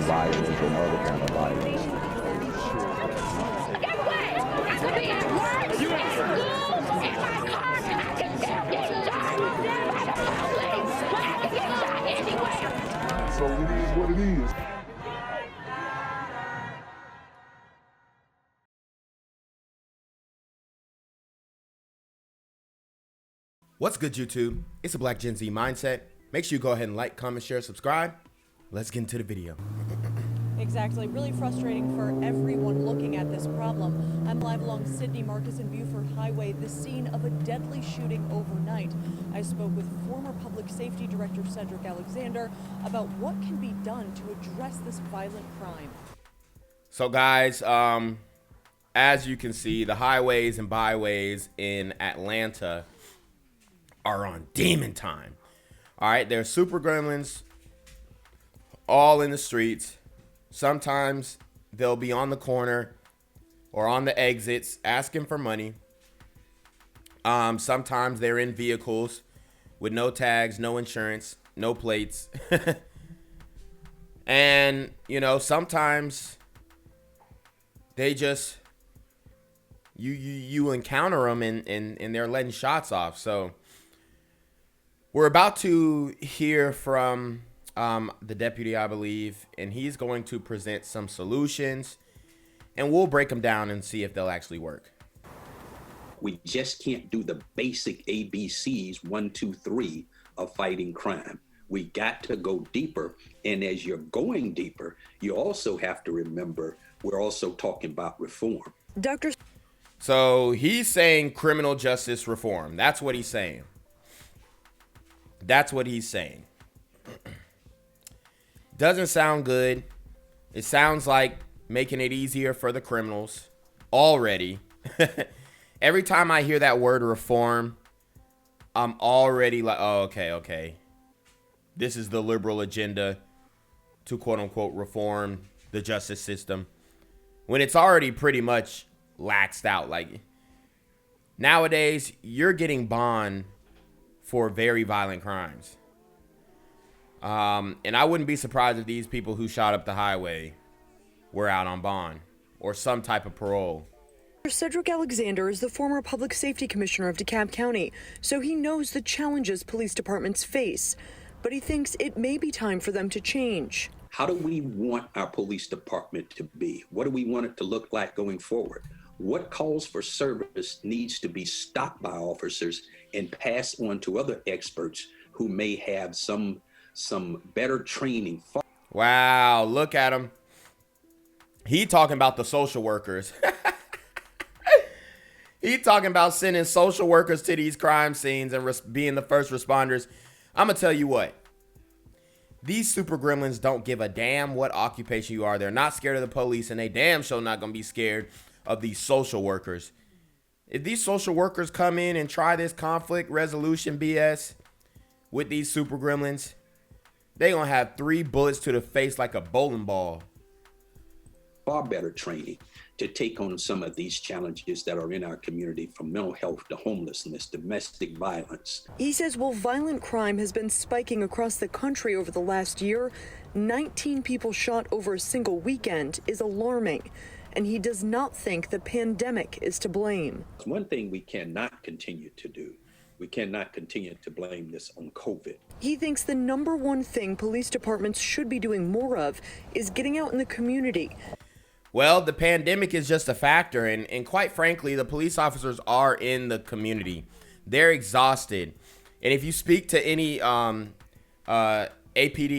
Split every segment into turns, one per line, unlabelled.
violence and other kind of violence.
Get away! I could be at work, in school, in my car, I can still get shot by the police. I can get shot anywhere.
So it is what it is.
What's good, YouTube? It's a Black Gen Z Mindset. Make sure you go ahead and like, comment, share, subscribe. Let's get into the video.
Exactly. Really frustrating for everyone looking at this problem. I'm live along Sydney Marcus and Buford Highway, the scene of a deadly shooting overnight. I spoke with former Public Safety Director Cedric Alexander about what can be done to address this violent crime.
So guys, as you can see, the highways and byways in Atlanta are on demon time. All right, there's super gremlins all in the streets. Sometimes they'll be on the corner or on the exits asking for money. Sometimes they're in vehicles with no tags, no insurance, no plates. And, you know, sometimes they just, you encounter them and they're letting shots off. So we're about to hear from the deputy, I believe, and he's going to present some solutions, and we'll break them down and see if they'll actually work.
We just can't do the basic ABCs, 1, 2, 3 of fighting crime. We got to go deeper. And as you're going deeper, you also have to remember we're also talking about reform.
So he's saying criminal justice reform. That's what he's saying. That's what he's saying. Doesn't sound good. It sounds like making it easier for the criminals already. Every time I hear that word reform, I'm already like, oh, okay. This is the liberal agenda to quote unquote reform the justice system when it's already pretty much laxed out. Like nowadays, you're getting bond for very violent crimes. And I wouldn't be surprised if these people who shot up the highway were out on bond or some type of parole.
Cedric Alexander is the former Public Safety Commissioner of DeKalb County, so he knows the challenges police departments face. But he thinks it may be time for them to change.
How do we want our police department to be? What do we want it to look like going forward? What calls for service needs to be stopped by officers and passed on to other experts who may have some better training.
Wow, look at him. He talking about the social workers. He talking about sending social workers to these crime scenes and being the first responders. I'm going to tell you what. These super gremlins don't give a damn what occupation you are. They're not scared of the police, and they damn sure not going to be scared of these social workers. If these social workers come in and try this conflict resolution BS with these super gremlins, they gonna have 3 bullets to the face like a bowling ball.
Far better training to take on some of these challenges that are in our community, from mental health to homelessness, domestic violence.
He says while violent crime has been spiking across the country over the last year, 19 people shot over a single weekend is alarming. And he does not think the pandemic is to blame.
One thing we cannot continue to do, we cannot continue to blame this on COVID.
He thinks the number one thing police departments should be doing more of is getting out in the community.
Well, the pandemic is just a factor, and quite frankly, the police officers are in the community. They're exhausted. And if you speak to any APD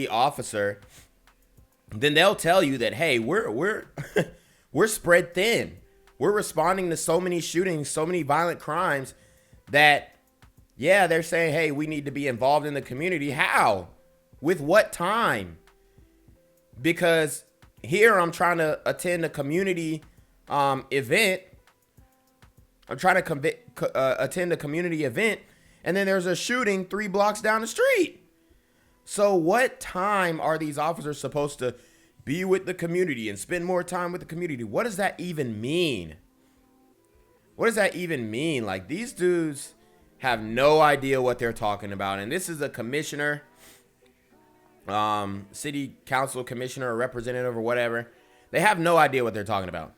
officer, then they'll tell you that, hey, we're we're spread thin. We're responding to so many shootings, so many violent crimes that, yeah, they're saying, hey, we need to be involved in the community. How? With what time? Because here I'm trying to attend a community event. I'm trying to attend a community event, and then there's a shooting 3 blocks down the street. So what time are these officers supposed to be with the community and spend more time with the community? What does that even mean? What does that even mean? Like, these dudes have no idea what they're talking about. And this is a commissioner city council commissioner or representative or whatever. They have no idea what they're talking about.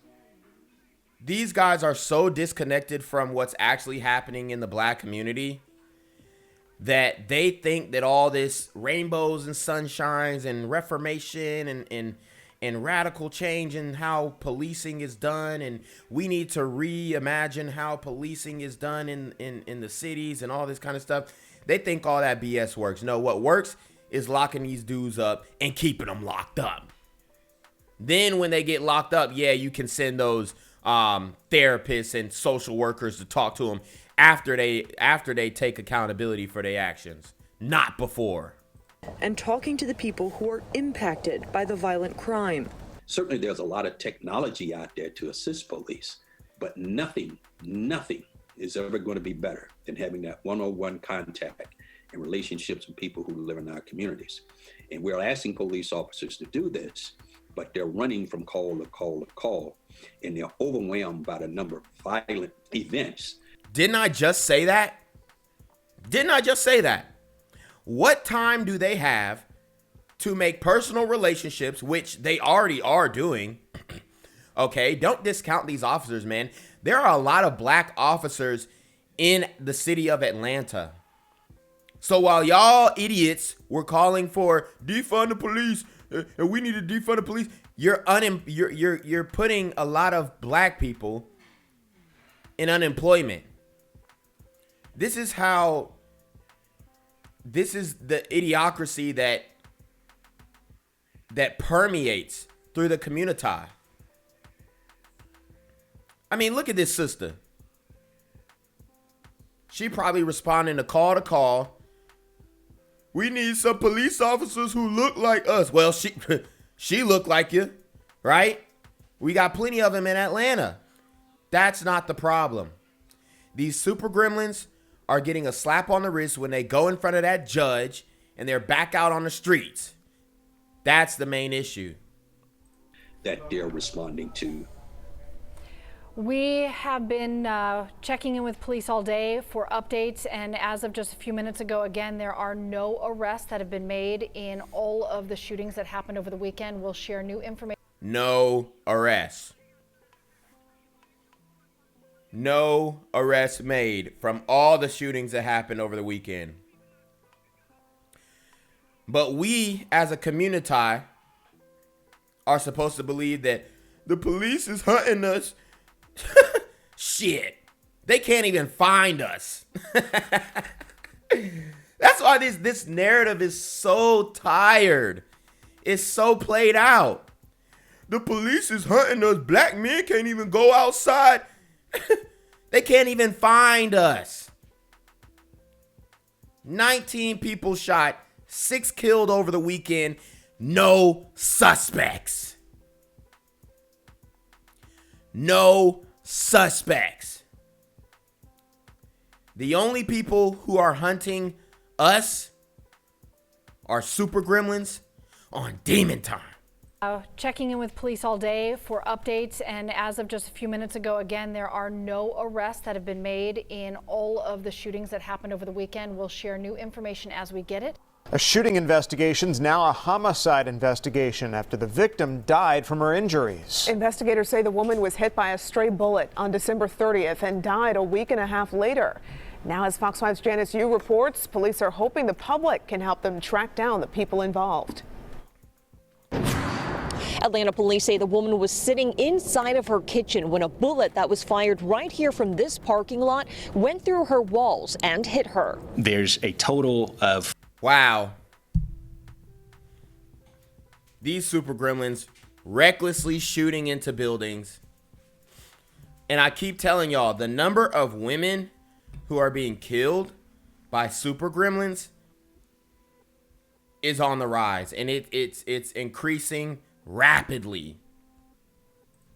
These guys are so disconnected from what's actually happening in the black community that they think that all this rainbows and sunshines and reformation and radical change in how policing is done, and we need to reimagine how policing is done in the cities and all this kind of stuff. They think all that BS works. No, what works is locking these dudes up and keeping them locked up. Then when they get locked up, yeah, you can send those therapists and social workers to talk to them after they take accountability for their actions, not before.
And talking to the people who are impacted by the violent crime.
Certainly there's a lot of technology out there to assist police, but nothing is ever going to be better than having that one-on-one contact and relationships with people who live in our communities. And we're asking police officers to do this, but they're running from call to call to call, and they're overwhelmed by the number of violent events.
Didn't I just say that? What time do they have to make personal relationships, which they already are doing? Okay, don't discount these officers, man. There are a lot of black officers in the city of Atlanta. So while y'all idiots were calling for defund the police, and we need to defund the police, you're putting a lot of black people in unemployment. This is the idiocracy that permeates through the community. I mean, look at this sister. She probably responding to call. We need some police officers who look like us. Well, she looked like you, right? We got plenty of them in Atlanta. That's not the problem. These super gremlins are getting a slap on the wrist when they go in front of that judge and they're back out on the streets. That's the main issue
that they're responding to.
We have been checking in with police all day for updates, and as of just a few minutes ago, again, there are no arrests that have been made in all of the shootings that happened over the weekend. We'll share new information.
No arrests. No arrests made from all the shootings that happened over the weekend. But we, as a community, are supposed to believe that the police is hunting us. Shit. They can't even find us. That's why this narrative is so tired. It's so played out. The police is hunting us. Black men can't even go outside. They can't even find us. 19 people shot, 6 killed over the weekend. No suspects. No suspects. The only people who are hunting us are super gremlins on demon time.
Checking in with police all day for updates, and as of just a few minutes ago, again, there are no arrests that have been made in all of the shootings that happened over the weekend. We'll share new information as we get it.
A shooting investigation's now a homicide investigation after the victim died from her injuries.
Investigators say the woman was hit by a stray bullet on December 30th and died a week and a half later. Now, as Fox 5's Janice Yu reports, police are hoping the public can help them track down the people involved.
Atlanta police say the woman was sitting inside of her kitchen when a bullet that was fired right here from this parking lot went through her walls and hit her.
There's a total of...
Wow. These super gremlins recklessly shooting into buildings. And I keep telling y'all, the number of women who are being killed by super gremlins is on the rise, and it's increasing rapidly.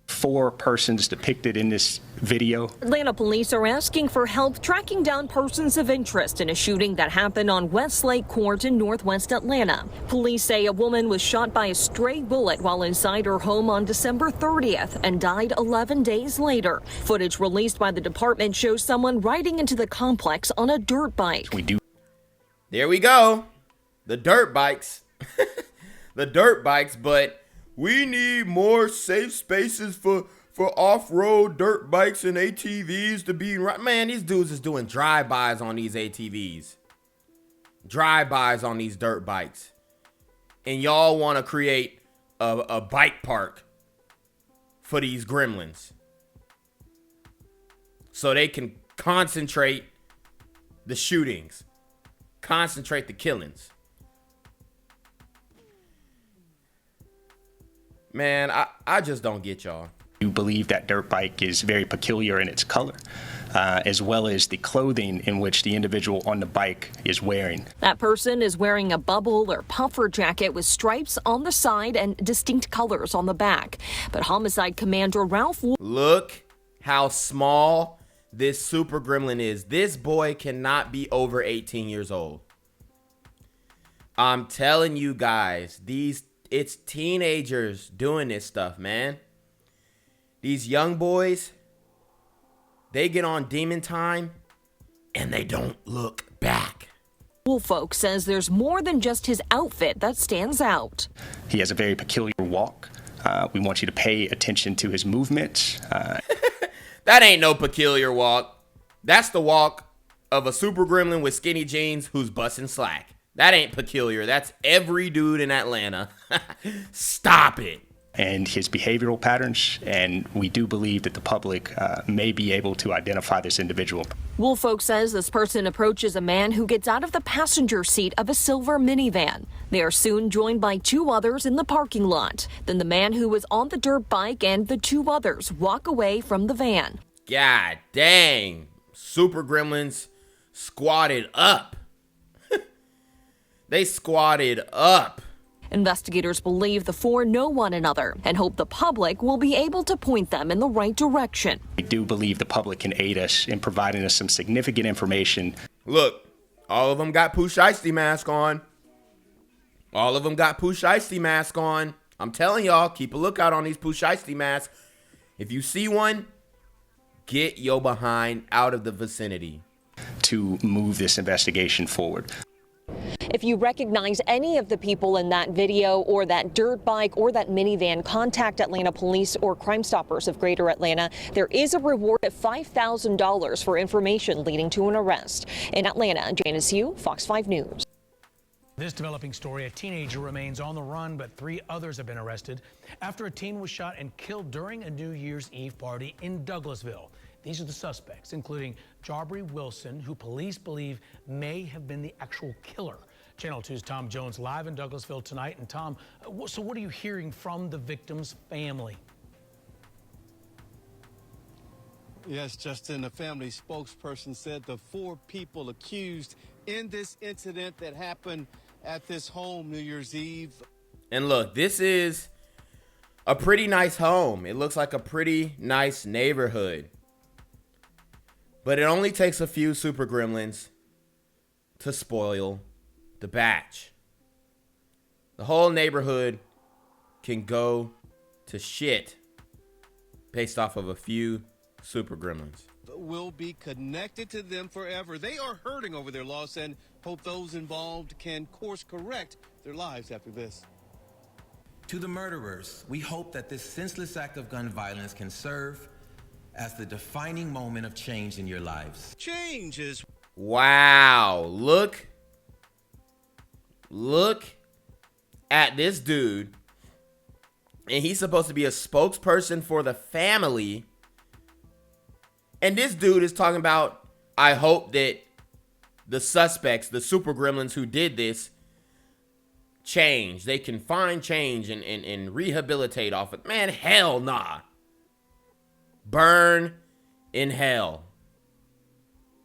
4 persons depicted in this video.
Atlanta police are asking for help tracking down persons of interest in a shooting that happened on Westlake Court in northwest Atlanta. Police say a woman was shot by a stray bullet while inside her home on December 30th and died 11 days later. Footage released by the department shows someone riding into the complex on a dirt bike.
There we go. The dirt bikes. the dirt bikes, but we need more safe spaces for off-road dirt bikes and ATVs to be right. Man, these dudes is doing drive-bys on these ATVs. Drive-bys on these dirt bikes. And y'all want to create a bike park for these gremlins, so they can concentrate the shootings, concentrate the killings. Man, I just don't get y'all.
You believe that dirt bike is very peculiar in its color, as well as the clothing in which the individual on the bike is wearing.
That person is wearing a bubble or puffer jacket with stripes on the side and distinct colors on the back. But Homicide Commander Ralph...
Look how small this super gremlin is. This boy cannot be over 18 years old. I'm telling you guys, it's teenagers doing this stuff, man. These young boys, they get on demon time and they don't look back.
Woolfolk says there's more than just his outfit that stands out.
He has a very peculiar walk. We want you to pay attention to his movements.
That ain't no peculiar walk. That's the walk of a super gremlin with skinny jeans who's busting slack. That ain't peculiar. That's every dude in Atlanta. Stop it.
And his behavioral patterns, and we do believe that the public may be able to identify this individual.
Woolfolk says this person approaches a man who gets out of the passenger seat of a silver minivan. They are soon joined by two others in the parking lot. Then the man who was on the dirt bike and the two others walk away from the van.
God dang. Super gremlins squatted up. They squatted up.
Investigators believe the four know one another and hope the public will be able to point them in the right direction.
We do believe the public can aid us in providing us some significant information.
Look, all of them got Pooh Shiesty mask on. All of them got Pooh Shiesty mask on. I'm telling y'all, keep a lookout on these Pooh Shiesty masks. If you see one, get your behind out of the vicinity.
To move this investigation forward.
If you recognize any of the people in that video or that dirt bike or that minivan, contact Atlanta Police or Crime Stoppers of Greater Atlanta. There is a reward of $5,000 for information leading to an arrest. In Atlanta, Janice Yu, Fox 5 News.
This developing story, a teenager remains on the run, but 3 others have been arrested after a teen was shot and killed during a New Year's Eve party in Douglasville. These are the suspects, including Jhabre Wilson, who police believe may have been the actual killer. Channel 2's Tom Jones live in Douglasville tonight. And Tom, so what are you hearing from the victim's family?
Yes, Justin, the family spokesperson said the 4 people accused in this incident that happened at this home New Year's Eve.
And look, this is a pretty nice home. It looks like a pretty nice neighborhood. But it only takes a few super gremlins to spoil the batch. The whole neighborhood can go to shit based off of a few super gremlins.
Will be connected to them forever. They are hurting over their loss and hope those involved can course correct their lives after this.
To the murderers, we hope that this senseless act of gun violence can serve as the defining moment of change in your lives.
Change is...
Wow. Look at this dude. And he's supposed to be a spokesperson for the family. And this dude is talking about, I hope that the suspects, the super gremlins who did this, change. They can find change and rehabilitate off it. Man, hell nah. Burn in hell.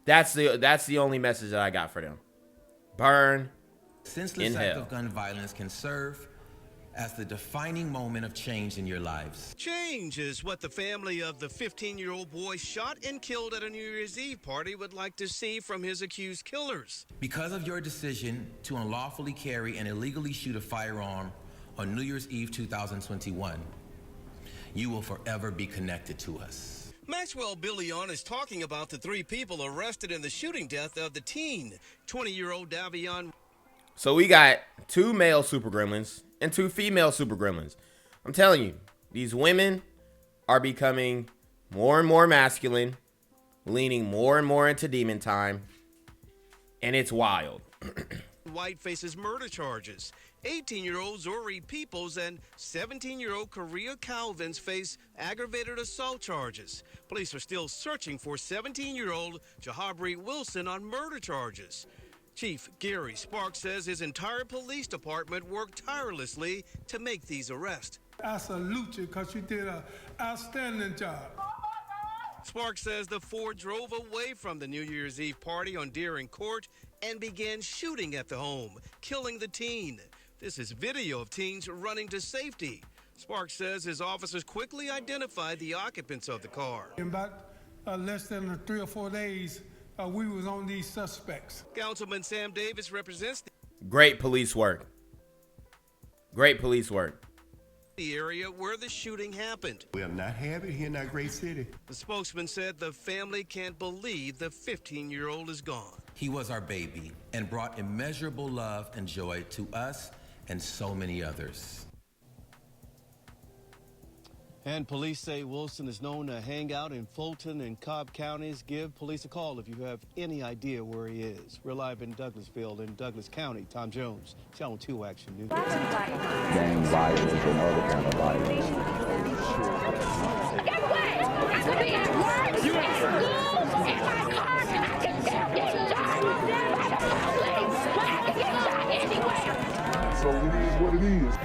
That's the only message that I got for them. Burn
Senseless
in
act
hell.
of gun violence can serve as the defining moment of change in your lives.
Change is what the family of the 15-year-old boy shot and killed at a New Year's Eve party would like to see from his accused killers.
Because of your decision to unlawfully carry and illegally shoot a firearm on New Year's Eve 2021, you will forever be connected to us.
Maxwell Billion is talking about the 3 people arrested in the shooting death of the teen, 20-year-old Davion.
So we got 2 male super gremlins and 2 female super gremlins. I'm telling you, these women are becoming more and more masculine, leaning more and more into demon time, and it's wild.
White faces murder charges. 18-year-old Zorree Peeples and 17-year-old Karea Cowvins face aggravated assault charges. Police are still searching for 17-year-old Jhabre Wilson on murder charges. Chief Gary Sparks says his entire police department worked tirelessly to make these arrests.
I salute you because you did an outstanding job.
Sparks says the 4 drove away from the New Year's Eve party on Deering Court and began shooting at the home, killing the teen. This is video of teens running to safety. Sparks says his officers quickly identified the occupants of the car.
In about less than 3 or 4 days, we was on these suspects.
Councilman Sam Davis represents
Great police work. Great police work.
the area where the shooting happened.
We are not happy here in our great city.
The spokesman said the family can't believe the 15-year-old is gone.
He was our baby and brought immeasurable love and joy to us and so many others.
And police say Wilson is known to hang out in Fulton and Cobb counties. Give police a call if you have any idea where he is. We're live in Douglasville in Douglas County. Tom Jones, Channel 2 Action News.
Gang violence and other kind of violence.
Get away! I could be at work, at school, in my car. I can still get shot by the police. I can get shot anywhere.
So it is what it is.